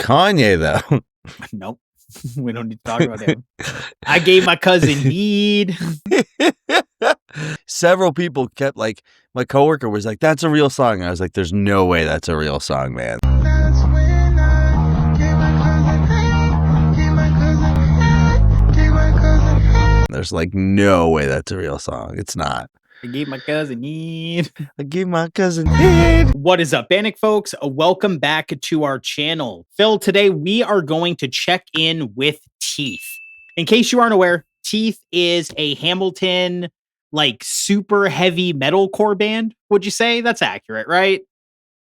Kanye, though. Nope. We don't need to talk about him. I gave my cousin weed. Several people kept like, my coworker was like, that's a real song. I was like, there's no way that's a real song, man. There's like no way that's a real song. It's not. I gave my cousin weed. I gave my cousin weed. What is up, Bannock folks? Welcome back to our channel. Phil, today we are going to check in with Teeth. In case you aren't aware, Teeth is a Hamilton, like, super heavy metalcore band. Would you say that's accurate, right?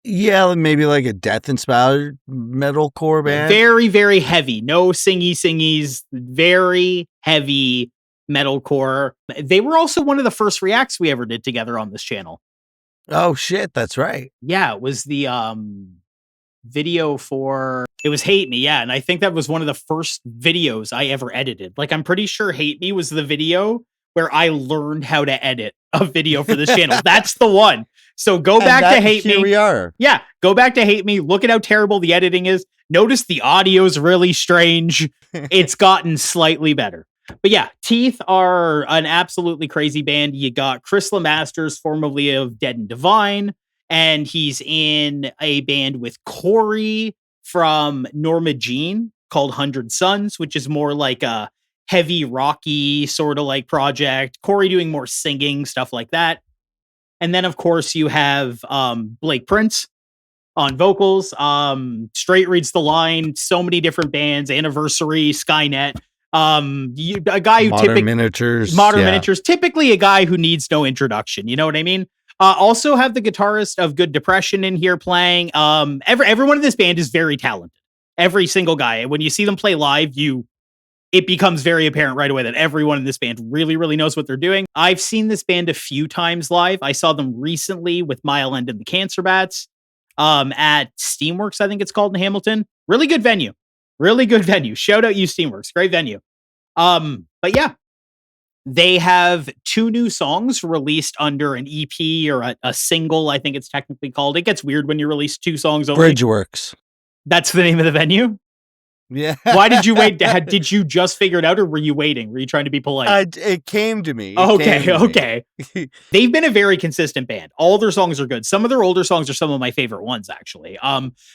Yeah, maybe like a death-inspired metalcore band. Very, very heavy. No singies. Very heavy metalcore. They were also one of the first reacts we ever did together on this channel. Oh shit, that's right. Yeah, it was the video for, it was Hate Me, yeah, and I think that was one of the first videos I ever edited. Like, I'm pretty sure Hate Me was the video where I learned how to edit a video for this channel. That's the one. So go back to Hate Me. Here we are. Yeah, go back to Hate Me. Look at how terrible the editing is. Notice the audio's really strange. It's gotten slightly better. But yeah, Teeth are an absolutely crazy band. You got Chris Lemasters, formerly of Dead and Divine, and he's in a band with Corey from Norma Jean called 100 Suns, which is more like a heavy, rocky sort of like project. Corey doing more singing, stuff like that. And then, of course, you have Blake Prince on vocals. Straight Reads the Line, so many different bands, Anniversary, Skynet. A guy who Modern Miniatures, typically a guy who needs no introduction. You know what I mean? Also have the guitarist of Good Depression in here playing. Everyone in this band is very talented. Every single guy. When you see them play live, it becomes very apparent right away that everyone in this band really, really knows what they're doing. I've seen this band a few times live. I saw them recently with Mile End and the Cancer Bats at Steamworks, I think it's called, in Hamilton. Really good venue. Really good venue. Shout out you, Steamworks. Great venue. But yeah, they have 2 new songs released under an EP or a single, I think it's technically called. It gets weird when you release 2 songs only. Bridgeworks. That's the name of the venue? Yeah. Why did you wait? Did you just figure it out, or were you waiting? Were you trying to be polite? It came to me. Okay. They've been a very consistent band. All their songs are good. Some of their older songs are some of my favorite ones, actually.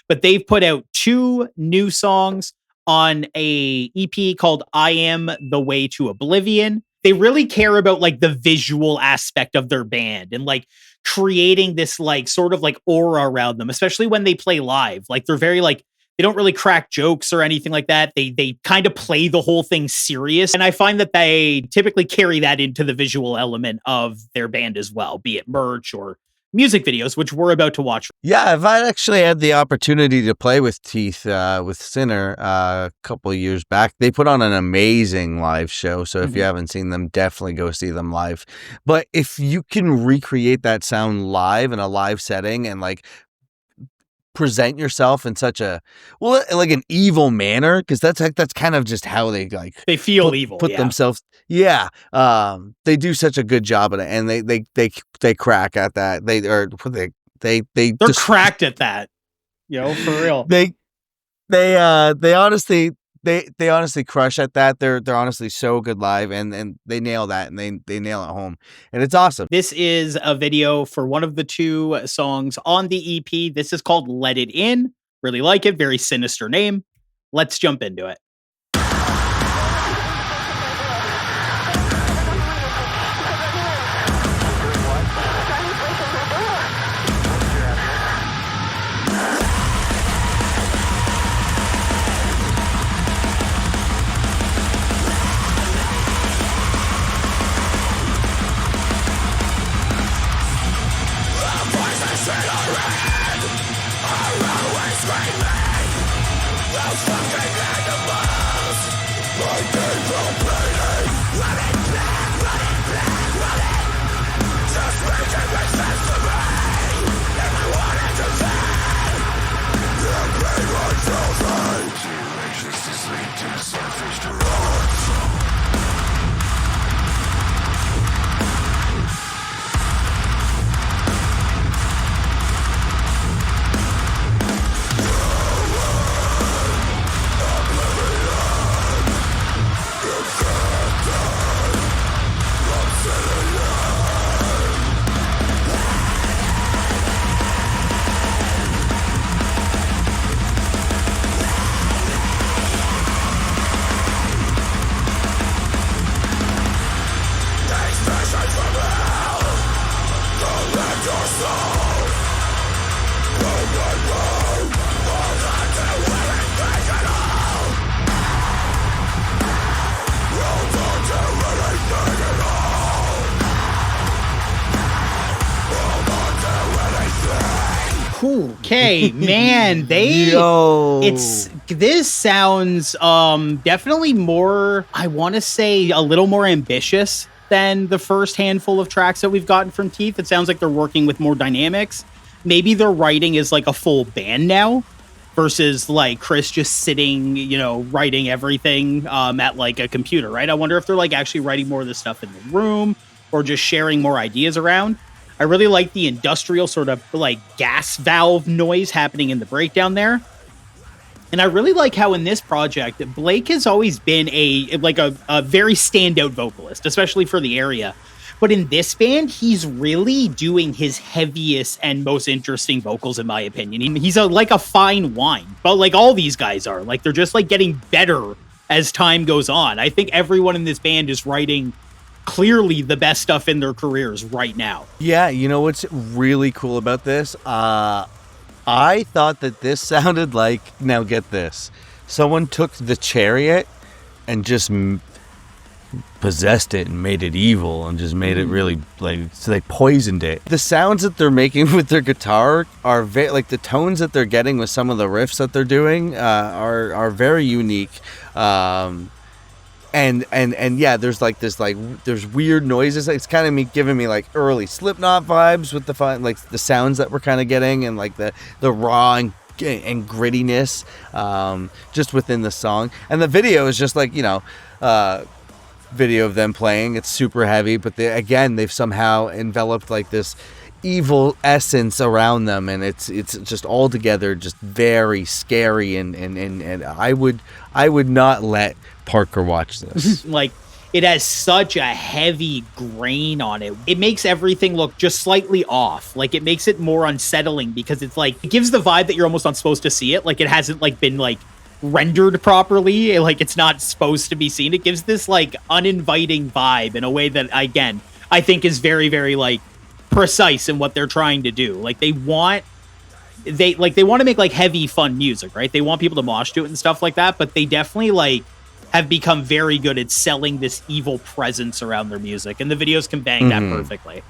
But they've put out 2 new songs on a EP called I Am the Way to Oblivion. They really care about like the visual aspect of their band and like creating this like sort of like aura around them, especially when they play live. Like they're very like, they don't really crack jokes or anything like that. They kind of play the whole thing serious. And I find that they typically carry that into the visual element of their band as well, be it merch or music videos, which we're about to watch. Yeah, I've actually had the opportunity to play with Teeth, with Sinner, a couple of years back. They put on an amazing live show. So if you haven't seen them, definitely go see them live. But if you can recreate that sound live in a live setting and like present yourself in such a like an evil manner, because that's kind of just how they like they feel evil, put themselves. Yeah, they do such a good job at it, and they crack at that. They're just cracked at that, for real. They honestly crush at that. They're honestly so good live, and they nail that, and they nail it home, and it's awesome. This is a video for one of the 2 songs on the EP. This is called Let It In. Really like it. Very sinister name. Let's jump into it. Screaming, those fucking animals. Okay, man, this sounds definitely more, I want to say a little more ambitious than the first handful of tracks that we've gotten from Teeth. It sounds like they're working with more dynamics. Maybe their writing is like a full band now versus like Chris just sitting, writing everything at like a computer, right? I wonder if they're like actually writing more of this stuff in the room or just sharing more ideas around. I really like the industrial sort of like gas valve noise happening in the breakdown there. And I really like how in this project, Blake has always been a very standout vocalist, especially for the area. But in this band, he's really doing his heaviest and most interesting vocals, in my opinion. He's like a fine wine, but like all these guys are. Like they're just like getting better as time goes on. I think everyone in this band is writing clearly the best stuff in their careers right now. Yeah, you know what's really cool about this? I thought that this sounded like, now get this, someone took the Chariot and just possessed it and made it evil and just made it really so they poisoned it. The sounds that they're making with their guitar are like the tones that they're getting with some of the riffs that they're doing are very unique. And yeah, there's like this, like there's weird noises. It's kind of giving me like early Slipknot vibes with the fun, like the sounds that we're kind of getting, and like the raw and grittiness just within the song. And the video is just like, video of them playing. It's super heavy, but they've somehow enveloped like this evil essence around them, and it's just all together just very scary, and I would not let Parker watch this. Like, it has such a heavy grain on it. It makes everything look just slightly off. Like, it makes it more unsettling because it's like, it gives the vibe that you're almost not supposed to see it. Like, it hasn't like been like rendered properly. Like, it's not supposed to be seen. It gives this like uninviting vibe in a way that, again, I think is very, very like precise in what they're trying to do. Like, they want to make like heavy fun music, right? They want people to mosh to it and stuff like that, but they definitely like have become very good at selling this evil presence around their music, and the videos can bang that perfectly.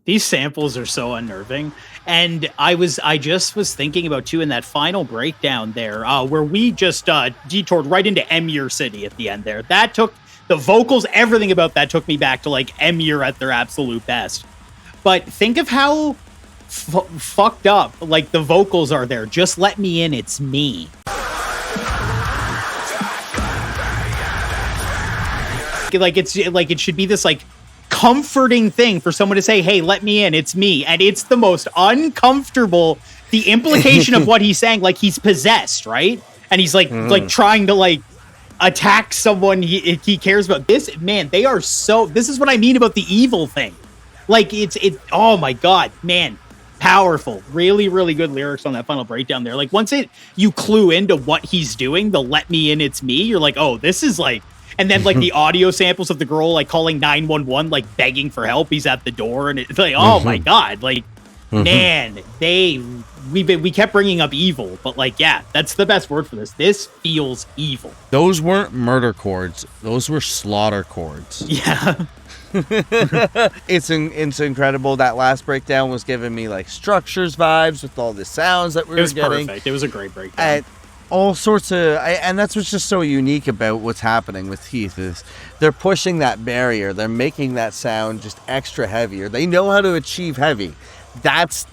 These samples are so unnerving. And I just was thinking about too in that final breakdown there, where we just detoured right into Emmure City at the end there. That took the vocals, everything about that took me back to like Emmure at their absolute best. But think of how fucked up like the vocals are there. Just let me in, it's me. Like it's like it should be this like comforting thing for someone to say, hey, let me in, it's me. And it's the most uncomfortable, the implication of what he's saying, like he's possessed, right? And he's like trying to like attack someone he cares about. This, man, they are so, this is what I mean about the evil thing. Like it oh my God, man, powerful. Really, really good lyrics on that final breakdown there. Like once you clue into what he's doing, the let me in, it's me, you're like, oh, this is like, And then like the audio samples of the girl like calling 911, like begging for help. He's at the door, and it's like, oh my god, like man, we kept bringing up evil, but like, yeah, that's the best word for this. This feels evil. Those weren't murder chords; those were slaughter chords. Yeah. It's incredible. That last breakdown was giving me like Structures vibes with all the sounds that we were getting. It was perfect. It was a great breakdown. And all sorts of, and that's what's just so unique about what's happening with Teeth is they're pushing that barrier. They're making that sound just extra heavier. They know how to achieve heavy. That's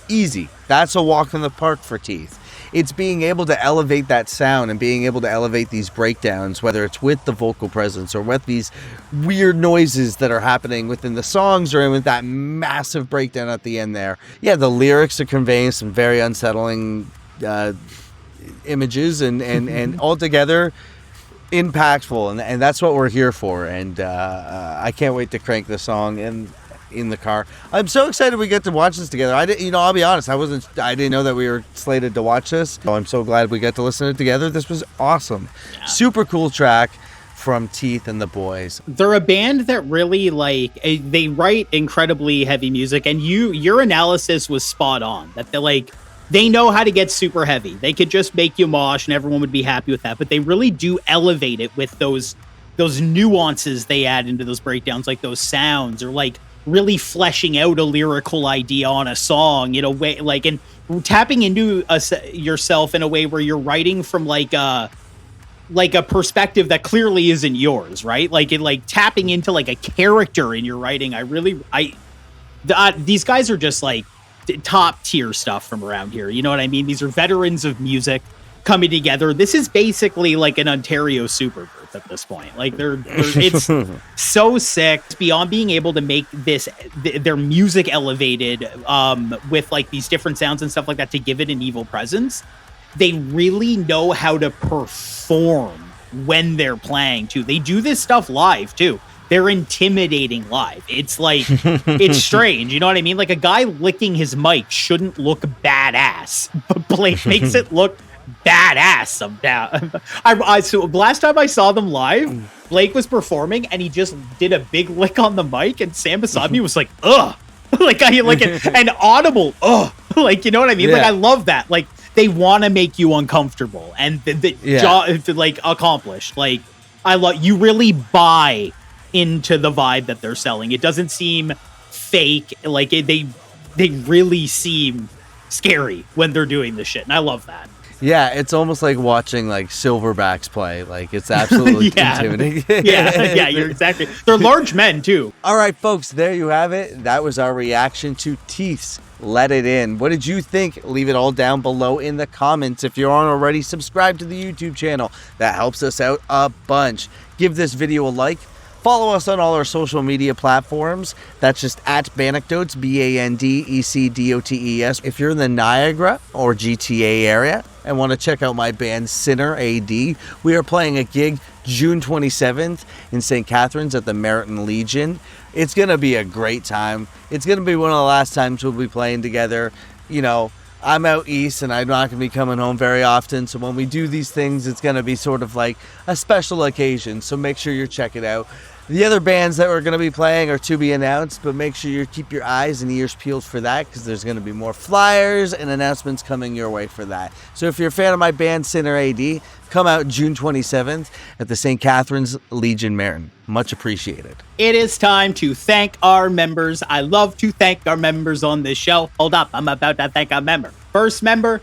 easy. That's a walk in the park for Teeth. It's being able to elevate that sound and being able to elevate these breakdowns, whether it's with the vocal presence or with these weird noises that are happening within the songs or with that massive breakdown at the end there. Yeah, the lyrics are conveying some very unsettling images and altogether impactful. And that's what we're here for. And I can't wait to crank the song in the car. I'm so excited we get to watch this together. I'll be honest, I didn't know that we were slated to watch this. So I'm so glad we got to listen to it together. This was awesome. Yeah. Super cool track from Teeth and the boys. They're a band that really they write incredibly heavy music, and your analysis was spot on. That they know how to get super heavy. They could just make you mosh and everyone would be happy with that, but they really do elevate it with those nuances they add into those breakdowns, like those sounds or like really fleshing out a lyrical idea on a song in a way, like, and tapping into yourself in a way where you're writing from like a perspective that clearly isn't yours, right? Like tapping into like a character in your writing. These guys are just like top tier stuff from around here. You know what I mean? These are veterans of music coming together. This is basically like an Ontario supergroup at this point. Like it's so sick. Beyond being able to make their music elevated with like these different sounds and stuff like that to give it an evil presence, they really know how to perform when they're playing too. They do this stuff live too. They're intimidating live. It's like, it's strange. You know what I mean? Like a guy licking his mic shouldn't look badass, but Blake makes it look badass sometimes. So last time I saw them live, Blake was performing and he just did a big lick on the mic, and Sam beside me was like, ugh. Like an audible ugh. Like, you know what I mean? Yeah. Like I love that. Like they want to make you uncomfortable and like accomplished. Like you really buy into the vibe that they're selling. It doesn't seem fake. Like they really seem scary when they're doing this shit, and I love that. Yeah, it's almost like watching like silverbacks play. Like it's absolutely intimidating. yeah, you're exactly. They're large men too. All right, folks, there you have it. That was our reaction to Teeth's Let It In. What did you think? Leave it all down below in the comments. If you aren't already subscribed to the YouTube channel, that helps us out a bunch. Give this video a like. Follow us on all our social media platforms. That's just at Bandecdotes, BANDECDOTES. If you're in the Niagara or GTA area and want to check out my band Sinner AD, we are playing a gig June 27th in St. Catharines at the Meriton Legion. It's going to be a great time. It's going to be one of the last times we'll be playing together. You know, I'm out east and I'm not going to be coming home very often. So when we do these things, it's going to be sort of like a special occasion. So make sure you check it out. The other bands that we're going to be playing are to be announced, but make sure you keep your eyes and ears peeled for that, because there's going to be more flyers and announcements coming your way for that. So if you're a fan of my band, Sinner AD, come out June 27th at the St. Catharines Legion Meriton. Much appreciated. It is time to thank our members. I love to thank our members on this show. Hold up, I'm about to thank our member. First member,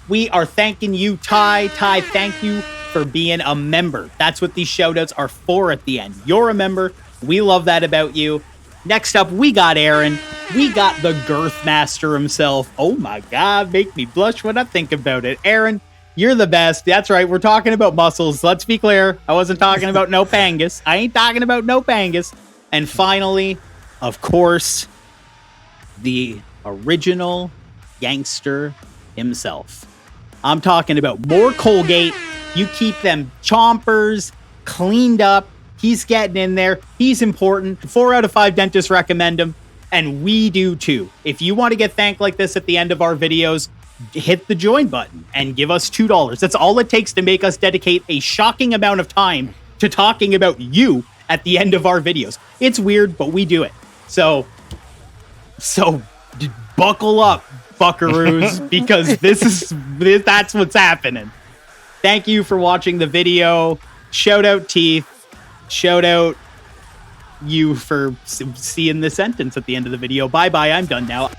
we are thanking you, Ty. Ty, thank you for being a member. That's what these shoutouts are for at the end. You're a member. We love that about you. Next up, we got Aaron. We got the Girth Master himself. Oh my God, make me blush when I think about it. Aaron, you're the best. That's right. We're talking about muscles. Let's be clear. I wasn't talking about no pangus. I ain't talking about no pangus. And finally, of course, the original gangster himself. I'm talking about more Colgate. You keep them chompers cleaned up. He's getting in there. He's important. 4 out of 5 dentists recommend him. And we do too. If you want to get thanked like this at the end of our videos, hit the join button and give us $2. That's all it takes to make us dedicate a shocking amount of time to talking about you at the end of our videos. It's weird, but we do it. So buckle up, buckaroos, because that's what's happening. Thank you for watching the video. Shout out Teeth. Shout out you for seeing the sentence at the end of the video. Bye-bye, I'm done now.